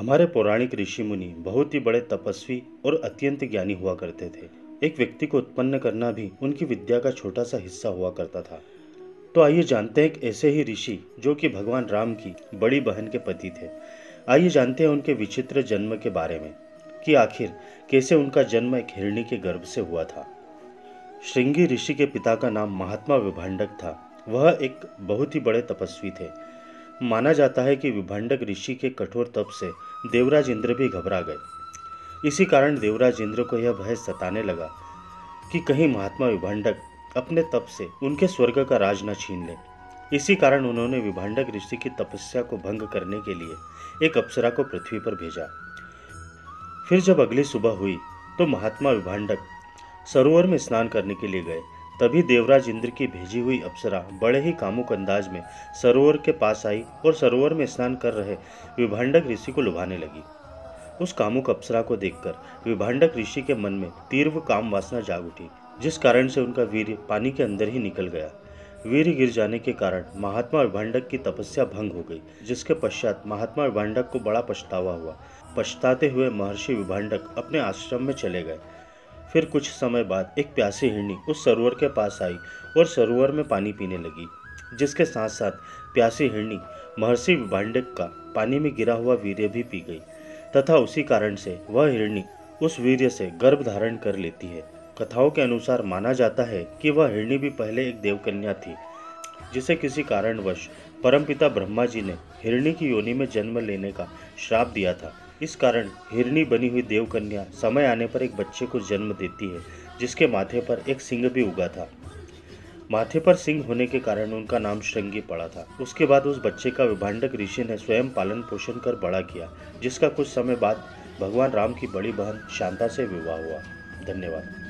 हमारे पौराणिक ऋषि मुनि बहुत ही बड़े तपस्वी और अत्यंत ज्ञानी हुआ करते थे। एक व्यक्ति को उत्पन्न करना भी उनकी विद्या का छोटा सा हिस्सा हुआ करता था। तो आइए जानते हैं एक ऐसे ही ऋषि जो कि भगवान राम की बड़ी बहन के पति थे। आइए जानते हैं उनके विचित्र जन्म के बारे में कि आखिर कैसे उनका जन्म एक हिरणी के गर्भ से हुआ था। श्रृंगी ऋषि के पिता का नाम महात्मा विभांडक था। वह एक बहुत ही बड़े तपस्वी थे। माना जाता है कि विभांडक ऋषि के कठोर तप से देवराज इंद्र भी घबरा गए। इसी कारण देवराज इंद्र को यह भय सताने लगा कि कहीं महात्मा विभांडक अपने तप से उनके स्वर्ग का राज न छीन ले। इसी कारण उन्होंने विभांडक ऋषि की तपस्या को भंग करने के लिए एक अप्सरा को पृथ्वी पर भेजा। फिर जब अगली सुबह हुई तो महात्मा विभांडक सरोवर में स्नान करने के लिए गए। तभी देवराज इंद्र की भेजी हुई अप्सरा बड़े ही कामुक अंदाज में सरोवर के पास आई और सरोवर में स्नान कर रहे विभांडक ऋषि को लुभाने लगी। उस कामुक अप्सरा को देखकर विभांडक ऋषि के मन में तीव्र काम वासना जाग उठी, जिस कारण से उनका वीर्य पानी के अंदर ही निकल गया। वीर्य गिर जाने के कारण महात्मा विभांडक की तपस्या भंग हो गई, जिसके पश्चात महात्मा विभांडक को बड़ा पछतावा हुआ। पछताते हुए महर्षि विभांडक अपने आश्रम में चले गए। फिर कुछ समय बाद एक प्यासी हिरणी उस सरोवर के पास आई और सरोवर में पानी पीने लगी, जिसके साथ साथ प्यासी हिरणी महर्षि विभांडक का पानी में गिरा हुआ वीर्य भी पी गई तथा उसी कारण से वह हिरणी उस वीर्य से गर्भ धारण कर लेती है। कथाओं के अनुसार माना जाता है कि वह हिरणी भी पहले एक देवकन्या थी, जिसे किसी कारणवश परमपिता ब्रह्मा जी ने हिरणी की योनि में जन्म लेने का श्राप दिया था। इस कारण हिरणी बनी हुई देवकन्या समय आने पर एक बच्चे को जन्म देती है, जिसके माथे पर एक सिंह भी उगा था। माथे पर सिंह होने के कारण उनका नाम श्रृंगी पड़ा था। उसके बाद उस बच्चे का विभांडक ऋषि ने स्वयं पालन पोषण कर बड़ा किया, जिसका कुछ समय बाद भगवान राम की बड़ी बहन शांता से विवाह हुआ। धन्यवाद।